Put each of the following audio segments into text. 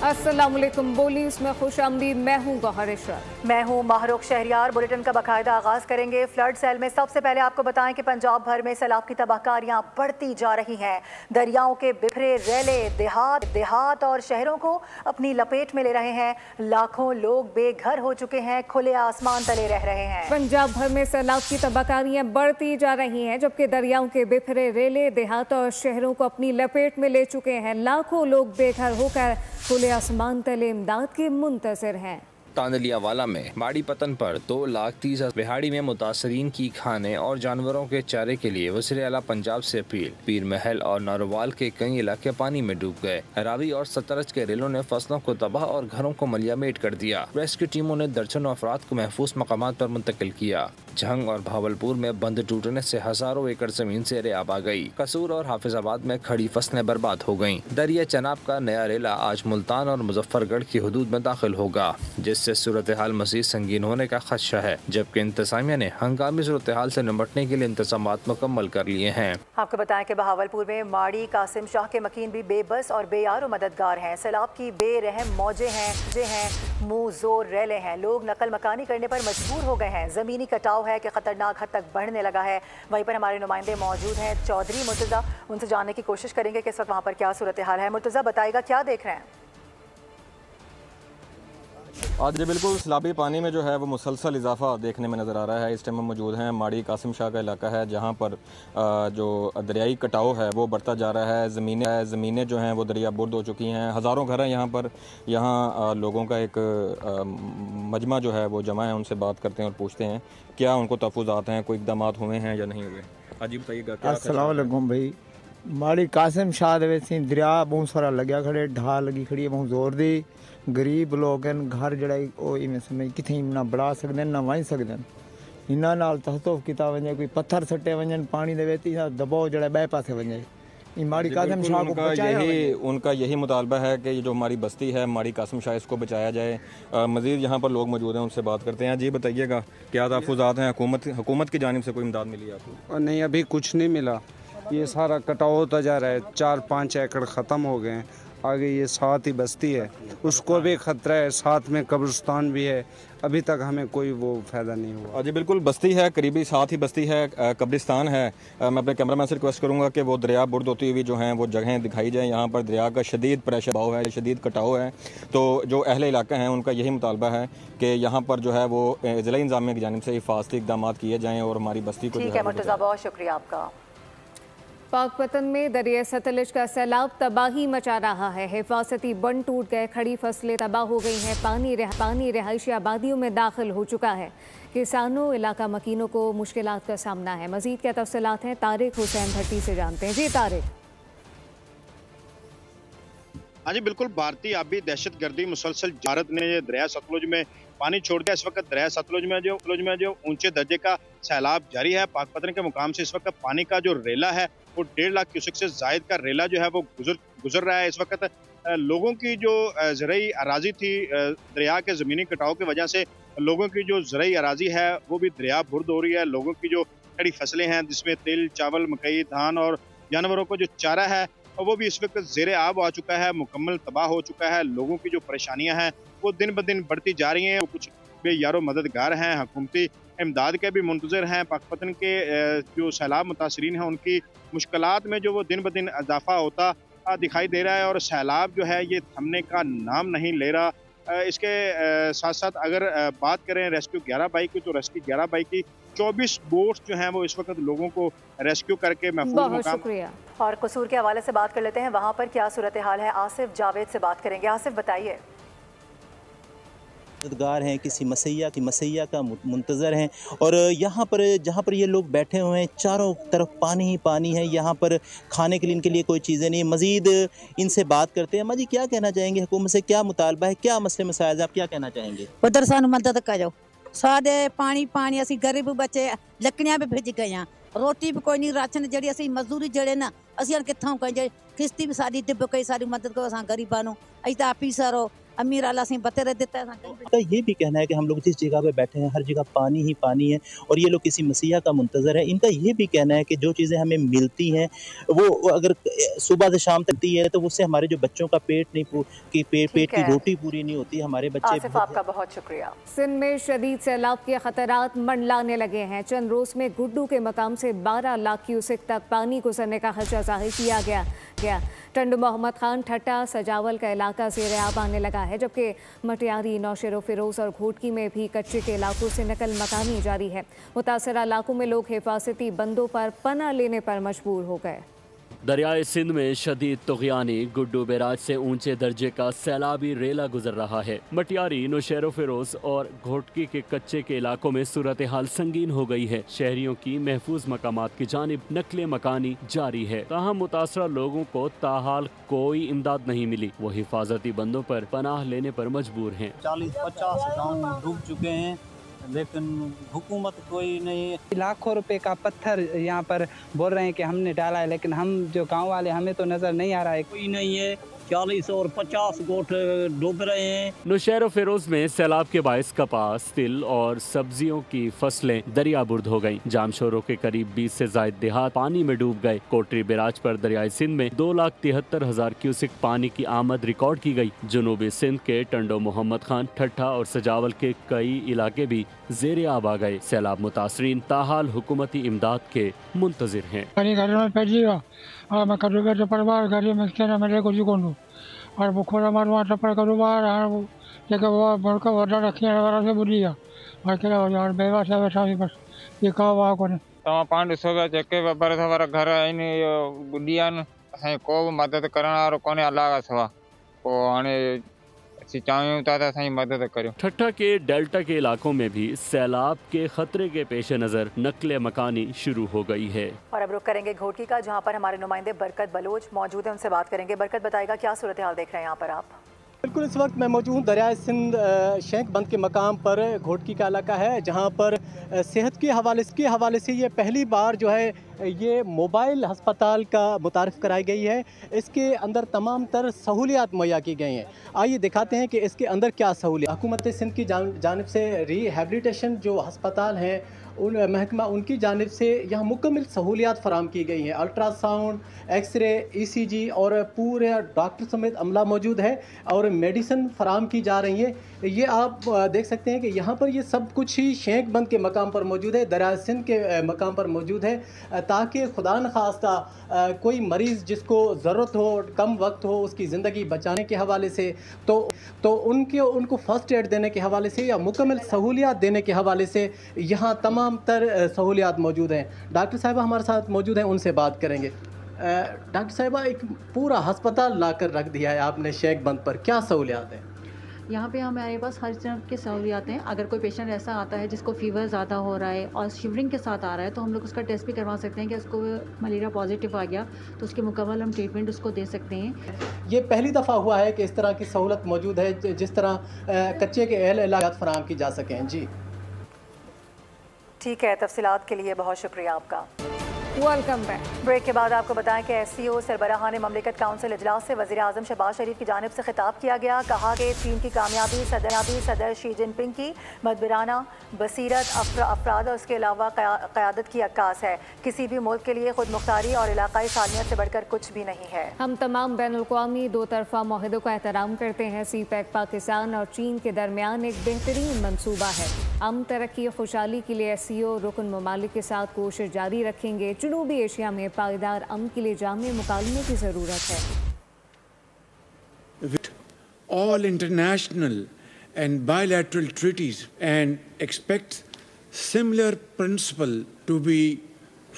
अस्सलामुअलैकुम। बोलीस में खुशामदीद। मैं हूँ गौहर इशरत। मैं हूँ माहरुख शहरियार। बुलेटिन का बाकायदा आगाज करेंगे फ्लड सेल में। सबसे पहले आपको बताएं कि पंजाब भर में सैलाब की तबाहकारियां बढ़ती जा रही हैं। दरियाओं के बिखरे रेले देहात और शहरों को अपनी लपेट में ले रहे हैं। लाखों लोग बेघर हो चुके हैं, खुले आसमान तले रह रहे हैं। पंजाब भर में सैलाब की तबाहकारियां बढ़ती जा रही हैं, जबकि दरियाओं के बिखरे रेले देहात और शहरों को अपनी लपेट में ले चुके हैं। लाखों लोग बेघर होकर खुले आसमान तले इमदाद के मुंतज़िर हैं। तांदलियावाला में बाड़ी पतन पर 2,30,000 बिहाड़ी में मुतासरीन की खाने और जानवरों के चारे के लिए वज़ीर आला पंजाब से अपील। पीर महल और नारोवाल के कई इलाके पानी में डूब गए। रावी और सतरज के रेलों ने फसलों को तबाह और घरों को मलियामेट कर दिया। रेस्क्यू टीमों ने दर्जनों अफराद को महफूज मकामात पर मुंतकिल किया। झंग और भावलपुर में बंद टूटने से हजारों एकड़ जमीन ज़ेरे आब आ गई। कसूर और हाफिजाबाद में खड़ी फसलें बर्बाद हो गयी। दरिया चनाब का नया रेला आज मुल्तान और मुजफ्फरगढ़ की हदूद में दाखिल होगा, जिससे सूरत हाल मजीद संगीन होने का खदशा है, जबकि इंतजामिया ने हंगामी सूरत हाल से निपटने के लिए इंतजाम मुकम्मल कर लिए हैं। आपको बताएं कि बहावलपुर में माड़ी कासिम शाह के मकीन भी बेबस और बेयारो मददगार हैं। सैलाब की बेरहम मौजें हैं, मुंह जोर रेले हैं। लोग नकल मकानी करने पर मजबूर हो गए हैं। जमीनी कटाव है कि खतरनाक हद तक बढ़ने लगा है। वहीं पर हमारे नुमाइंदे मौजूद हैं, चौधरी मुर्तज़ा। उनसे जानने की कोशिश करेंगे कि इस वक्त वहाँ पर क्या सूरत हाल है। मुर्तज़ा बताएगा, क्या देख रहे हैं? आज बिल्कुल सैलाबी पानी में जो है वो मुसलसल इजाफा देखने में नज़र आ रहा है। इस टाइम में मौजूद हैं माड़ी कासिम शाह का इलाका है, जहाँ पर जो दरियाई कटाव है वो बढ़ता जा रहा है। ज़मीनें जो हैं वो दरिया बुर्द हो चुकी हैं। हज़ारों घर हैं यहाँ पर। यहाँ लोगों का एक मजमा जो है वो जमा है। उनसे बात करते हैं और पूछते हैं क्या उनको तहफ़्फ़ुज़ात हैं, कोई इक़दाम हुए हैं या नहीं हुए। अजीब बताइएगा। अस्सलाम वालेकुम भाई। माड़ी कासिम शाह दे दरिया बहुत सारा लग्या खड़े, ढाल लगी खड़ी है बहुत जोर दी। गरीब लोग घर जड़ा इवें समय कितें ना बढ़ा सकते ना वाही सकते। इन्हां नाल तहफ़्फ़ुज़ किया वजे, कोई पत्थर सटे वजन पानी दे विच, दबाव जड़ा बह पासे वजे। माड़ी कासिम शाह को उनका यही मुतालबा है कि जो हमारी बस्ती है माड़ी कासिम शाह, इसको बचाया जाए। मज़ीद यहाँ पर लोग मौजूद हैं, उनसे बात करते हैं। जी बताइएगा, क्या तहफ़्फ़ुज़ात हैं? हुकूमत की जानिब से कोई इमदाद मिली है आपको? नहीं, अभी कुछ नहीं मिला। ये सारा कटाव होता जा रहा है। 4-5 एकड़ ख़त्म हो गए हैं। आगे ये साथ ही बस्ती है, उसको भी ख़तरा है। साथ में कब्रिस्तान भी है। अभी तक हमें कोई वो फ़ायदा नहीं हुआ। जी बिल्कुल, बस्ती है, करीबी साथ ही बस्ती है, कब्रिस्तान है। मैं अपने कैमरामैन से रिक्वेस्ट करूँगा कि वो दरिया बुर्द होती हुई जो हैं वो जगहें दिखाई जाएँ। यहाँ पर दरिया का शदीद प्रेशर भाव है, शदीद कटाव है। तो जो अहले इलाका हैं उनका यही मुतालबा है कि यहाँ पर जो है वो ज़िला इंतज़ामिया की जानिब से हिफाजती इक़दाम किए जाएँ और हमारी बस्ती को। ठीक है मुर्तज़ा, बहुत शुक्रिया आपका। पाकपतन में दरिया सतलज का सैलाब तबाही मचा रहा है। हिफाजती बंद टूट गए, खड़ी फसलें तबाह हो गई हैं। पानी रिहायशी आबादियों में दाखिल हो चुका है। किसानों, इलाका मकीनों को मुश्किलात का सामना है। मजीद क्या तफसीलात हैं, तारिक हुसैन भट्टी से जानते हैं। जी तारिक। हाँ जी बिल्कुल, भारतीय आबी दहशत गर्दी मुसलसल भारत ने दरिया सतलुज में पानी छोड़ दिया। इस वक्त दरिया सतलुज में जो ऊंचे दर्जे का सैलाब जारी है। पाकपतन के मुकाम से इस वक्त पानी का जो रेला है वो 1.5 लाख क्यूसेक से जायद का रेला जो है वो गुजर रहा है। इस वक्त लोगों की जो ज़राई अराजी थी, दरिया के ज़मीनी कटाव की वजह से लोगों की जो ज़राई अराजी है वो भी दरिया बुर्द हो रही है। लोगों की जो खड़ी फसलें हैं जिसमें तिल, चावल, मकई, धान और जानवरों को जो चारा है वो भी इस वक्त ज़ेरे आब आ चुका है, मुकम्मल तबाह हो चुका है। लोगों की जो परेशानियां हैं वो दिन ब दिन बढ़ती जा रही हैं। कुछ बेयारो मददगार हैं, हुकूमती इमदाद के भी मुंतज़िर हैं। पाकपतन के जो सैलाब मुतासरीन हैं उनकी मुश्किलात में जो वो दिन ब दिन इजाफा होता दिखाई दे रहा है और सैलाब जो है ये थमने का नाम नहीं ले रहा। इसके साथ साथ अगर बात करें रेस्क्यू 11 बाई की, तो रेस्क्यू 11 बाई की 24 बोट्स जो हैं वो इस वक्त लोगों को रेस्क्यू करके बहुत शुक्रिया। और कसूर के हवाले से बात कर लेते हैं, वहाँ पर क्या सूरत हाल है। आसिफ जावेद से बात करेंगे। आसिफ बताइए। मददगार हैं, किसी मसैया का मुंतज़र हैं और यहाँ पर जहाँ पर ये लोग बैठे हुए हैं चारों तरफ पानी ही पानी है। यहाँ पर खाने के लिए इनके लिए कोई चीज़ें नहीं। मज़ीद इनसे बात करते हैं। अम्मा जी, क्या कहना चाहेंगे? हुकूमत से क्या मुतालबा है, क्या मसले मसाइल, आप क्या कहना चाहेंगे? उधर सानू मदद करो। साडे पानी असी गरीब बच्चे लकड़ियां भी भिज गए हैं, रोटी भी कोई नहीं, राशन जड़ी असी मजदूरी जड़े ना असी कितों कहें, किश्ती भी साड़ी डिब गई, सारी मदद करो। असां गरीबां नूं असीं तां ऑफिसर हो अमीर आला सी बतेरे देता है। तो ये भी कहना है कि हम लोग जिस जगह पे बैठे हैं हर जगह पानी ही पानी है और ये लोग किसी मसीहा का मुंतजर है। इनका ये भी कहना है कि जो चीज़ें हमें मिलती हैं वो अगर सुबह से शाम तक है तो उससे हमारे जो बच्चों का पेट की रोटी पूरी नहीं होती। हमारे बच्चे। आसिफ आपका बहुत शुक्रिया। सिंध में शदीद सैलाब के खतरात मंडलाने लगे हैं। चंद रोज में गुड्डू के मकाम से 12 लाख क्यूसेक तक पानी गुजरने का खदशा जाहिर किया गया। टंडो मोहम्मद खान, ठट्टा, सजावल का इलाका ज़ेर-ए-आब आने लगा है, जबकि मटियारी, नौशेरो फिरोज और घोटकी में भी कच्चे के इलाकों से नकल मकानी जारी है। मुतासरा इलाकों में लोग हिफाजती बंदों पर पनाह लेने पर मजबूर हो गए। दरियाए सिंध में शदीद तुग़यानी गुड्डू बैराज से ऊंचे दर्जे का सैलाबी रेला गुजर रहा है। मटियारी, नौशेरो फिरोज और घोटकी के कच्चे के इलाकों में सूरत हाल संगीन हो गई है। शहरियों की महफूज मकामात की जानिब नकले मकानी जारी है। ताहम मुतासरा लोगों को ताहाल कोई इमदाद नहीं मिली। वो हिफाजती बंदों पर पनाह लेने पर मजबूर हैं। 40-50 गाँव डूब चुके हैं, लेकिन हुकूमत कोई नहीं। लाखों रुपए का पत्थर यहाँ पर बोल रहे हैं कि हमने डाला है, लेकिन हम जो गांव वाले हमें तो नजर नहीं आ रहा है, कोई नहीं है। 40 और 50 गोट डूब रहे हैं। नौशेरो फिरोज में सैलाब के बायस कपास, तिल और सब्जियों की फसलें दरियाबुर्द हो गईं। जामशोरों के करीब 20 से ज्यादा देहात पानी में डूब गए। कोटरी बैराज पर दरियाई सिंध में 2,73,000 क्यूसिक पानी की आमद रिकॉर्ड की गई। जनूबी सिंध के टंडो मोहम्मद खान, ठट्ठा और सजावल के कई इलाके भी ज़ेर-ए-आब आ गए। सैलाब मुतासरीन ताहाल हुकूमती इमदाद के मुंतजिर हैं। और बुखोरा मारवा टपर करूबार और जगह वो बड़का वडा रखिया वाला से बुलिया और केला और बेवा से बैठा भी बस ये का वा कोने तमा पांड सोगा चके बाबर सवार घर आईने बुलिया न सही को मदद करना और कोने अल्लाह का सवा को आने सिंचाई उतारा सही मदद करो। ठट्ठा के डेल्टा के इलाकों में भी सैलाब के खतरे के पेश नजर नकले मकानी शुरू हो गई है। और अब रुख करेंगे घोटकी का, जहां पर हमारे नुमाइंदे बरकत बलोच मौजूद है, उनसे बात करेंगे। बरकत बताएगा क्या सूरत हाल देख रहे हैं यहाँ पर आप? बिल्कुल, इस वक्त मैं मौजूद हूँ दरियाए सिंध शेख बंद के मकाम पर। घोटकी का इलाका है जहाँ पर सेहत के हवाले से ये पहली बार जो है ये मोबाइल अस्पताल का मुतारिफ कराई गई है। इसके अंदर तमाम तर सहूलियात मुहैया की गई हैं। आइए दिखाते हैं कि इसके अंदर क्या सहूलियत। हुकूमत सिंध की जानिब से रिहेबिलिटेशन जो अस्पताल हैं उन महकमा उनकी जानिब से यहाँ मुकम्मल सहूलियात फराम की गई हैं। अल्ट्रासाउंड, एक्सरे, ECG और पूरे डॉक्टर समेत अमला मौजूद है और मेडिसिन फराम की जा रही है। ये आप देख सकते हैं कि यहाँ पर ये सब कुछ ही शेख बंद के मकाम पर मौजूद है, दरियाए सिंध के मकाम पर मौजूद है, ताकि खुदा न खास्ता कोई मरीज़ जिसको ज़रूरत हो, कम वक्त हो, उसकी ज़िंदगी बचाने के हवाले से तो उनको फ़र्स्ट एड देने के हवाले से या मुकम्मल सहूलियात देने के हवाले से यहाँ तमाम तर सहूलियात मौजूद हैं। डॉक्टर साहिबा हमारे साथ मौजूद हैं, उनसे बात करेंगे। डॉक्टर साहिबा, एक पूरा अस्पताल लाकर रख दिया है आपने शेख बंद पर, क्या सहूलियात हैं? यहाँ पे हमारे पास हर तरह की सहूलियात हैं। अगर कोई पेशेंट ऐसा आता है जिसको फीवर ज़्यादा हो रहा है और शिवरिंग के साथ आ रहा है तो हम लोग उसका टेस्ट भी करवा सकते हैं कि उसको मलेरिया पॉजिटिव आ गया तो उसके मुकम्मल हम ट्रीटमेंट उसको दे सकते हैं। ये पहली दफ़ा हुआ है कि इस तरह की सहूलत मौजूद है जिस तरह कच्चे के इलाज फराहम की जा सकें। जी ठीक है, तफसीलात के लिए बहुत शुक्रिया आपका। Welcome back. ब्रेक के बाद आपको बताएं कि SCO सरबराहान ममलिकत काउंसिल इजलास से वज़ीर आज़म शहबाज शरीफ की जानिब से खिताब किया गया। कहा कि चीन की कामयाबी सदर शी जिनपिंग की मदबराना बसीरत, अफराद और उसके अलावा क़यादत की अक्कास है। किसी भी मुल्क के लिए खुद मुख्तारी और इलाकाई सालमियत से बढ़कर कुछ भी नहीं है। हम तमाम बैनुल-अक़वामी दो तरफ़ा मुआहदों का एहतराम करते हैं। CPEC पाकिस्तान और चीन के दरमियान एक बेहतरीन मनसूबा है। हम तरक्की खुशहाली के लिए SCO रुकन ममालिक के साथ कोशिश जारी रखेंगे। जनूबी एशिया में पायदार अमन के लिए जामे मुकालमे की ज़रूरत है। With all international and bilateral treaties and expect similar principle to be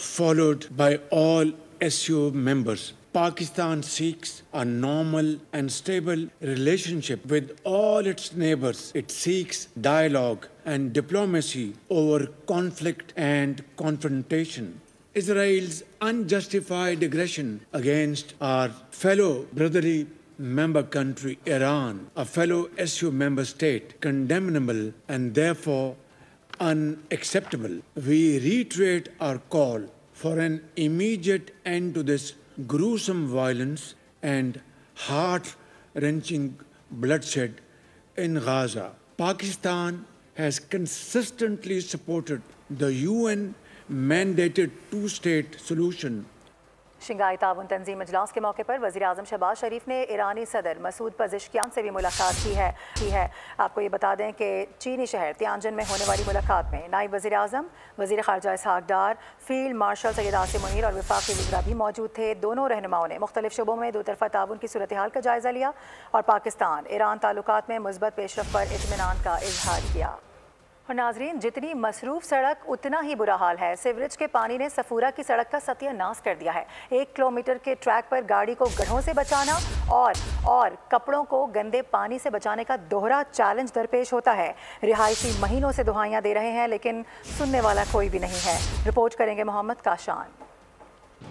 followed by all SCO members. Pakistan seeks a normal and stable relationship with all its neighbors. It seeks dialogue and diplomacy over conflict and confrontation. Israel's unjustified aggression against our fellow brotherly member country Iran, a fellow SCO member state, condemnable and therefore unacceptable. We reiterate our call for an immediate end to this gruesome violence and heart-wrenching bloodshed in Gaza. Pakistan has consistently supported the UN-mandated two-state solution. Shanghai ताउन तंजीम इजलास के मौके पर वज़ीर आज़म शहबाज शरीफ ने ईरानी सदर मसूद पज़ेश्कियान से भी मुलाकात की है। आपको ये बता दें कि चीनी शहर तियानजिन में होने वाली मुलाकात में नायब वज़ीर आज़म, वज़ीर ख़ारजा इसहाक़ डार, फील्ड मार्शल सैयद आसिम मुनीर और वफाकी वज़रा भी मौजूद थे। दोनों रहनुमाओं ने मुख्तलिफ शोबों में दो तरफ़ा ताउन की सूरत हाल का जायज़ा लिया और पाकिस्तान ईरान ताल्लुकात में मुस्बत पेशरफ़ पर इत्मीनान का इजहार किया। और नाजरीन, जितनी मसरूफ़ सड़क उतना ही बुरा हाल है। सीवरेज के पानी ने सफूरा की सड़क का सत्यानाश कर दिया है। 1 किलोमीटर के ट्रैक पर गाड़ी को गड्ढों से बचाना और कपड़ों को गंदे पानी से बचाने का दोहरा चैलेंज दरपेश होता है। रिहायशी महीनों से दुहाइयाँ दे रहे हैं लेकिन सुनने वाला कोई भी नहीं है। रिपोर्ट करेंगे मोहम्मद काशान।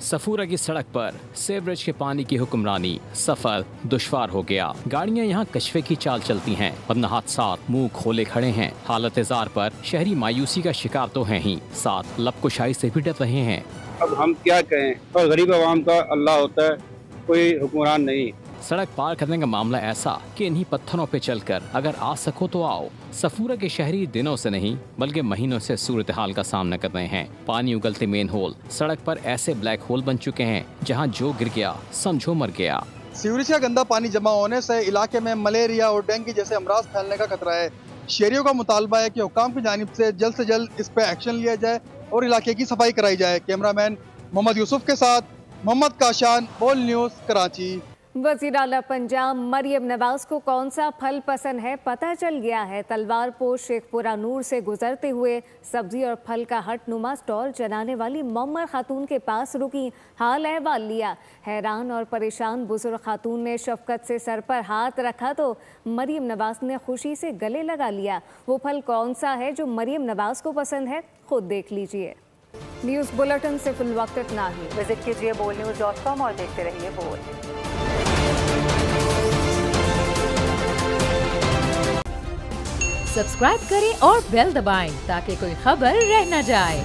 सफूरा की सड़क पर सीवरेज के पानी की हुक्मरानी, सफर दुश्वार हो गया। गाड़ियां यहां कछुए की चाल चलती हैं, वरना हादसात मुंह खोले खड़े हैं। हालत जार पर शहरी मायूसी का शिकार तो हैं ही, साथ लबकुशाई से भी डर रहे हैं। अब हम क्या कहें, और गरीब आवाम का अल्लाह होता है, कोई हुक्मरान नहीं। सड़क पार करने का मामला ऐसा कि इन्हीं पत्थरों पे चलकर अगर आ सको तो आओ। सफूरा के शहरी दिनों से नहीं बल्कि महीनों से सूरत हाल का सामना कर रहे हैं। पानी उगलते मेन होल सड़क पर ऐसे ब्लैक होल बन चुके हैं जहां जो गिर गया समझो मर गया। सीवरेज का गंदा पानी जमा होने से इलाके में मलेरिया और डेंगू जैसे अमराज फैलने का खतरा है। शहरियों का मुतालबा है कि हुक्काम की जानिब से जल्द इस पे एक्शन लिया जाए और इलाके की सफाई कराई जाए। कैमरामैन मोहम्मद यूसुफ के साथ मोहम्मद काशान, बोल न्यूज़, कराची। वज़ीर आला पंजाब मरियम नवाज को कौन सा फल पसंद है पता चल गया है। तलवार पोश शेखपुरा नूर से गुजरते हुए सब्जी और फल का हटनुमा स्टॉल चलाने वाली मोमर खातून के पास रुकी, हाल अहवाल लिया। हैरान और परेशान बुजुर्ग खातून ने शफकत से सर पर हाथ रखा तो मरियम नवाज ने खुशी से गले लगा लिया। वो फल कौन सा है जो मरियम नवाज को पसंद है, खुद देख लीजिए। न्यूज़ बुलेटिन से फिल वक्त इतना ही। विजिट कीजिए bolnews.com और देखते रहिए बोल। सब्सक्राइब करें और बेल दबाएं ताकि कोई खबर रह न जाए।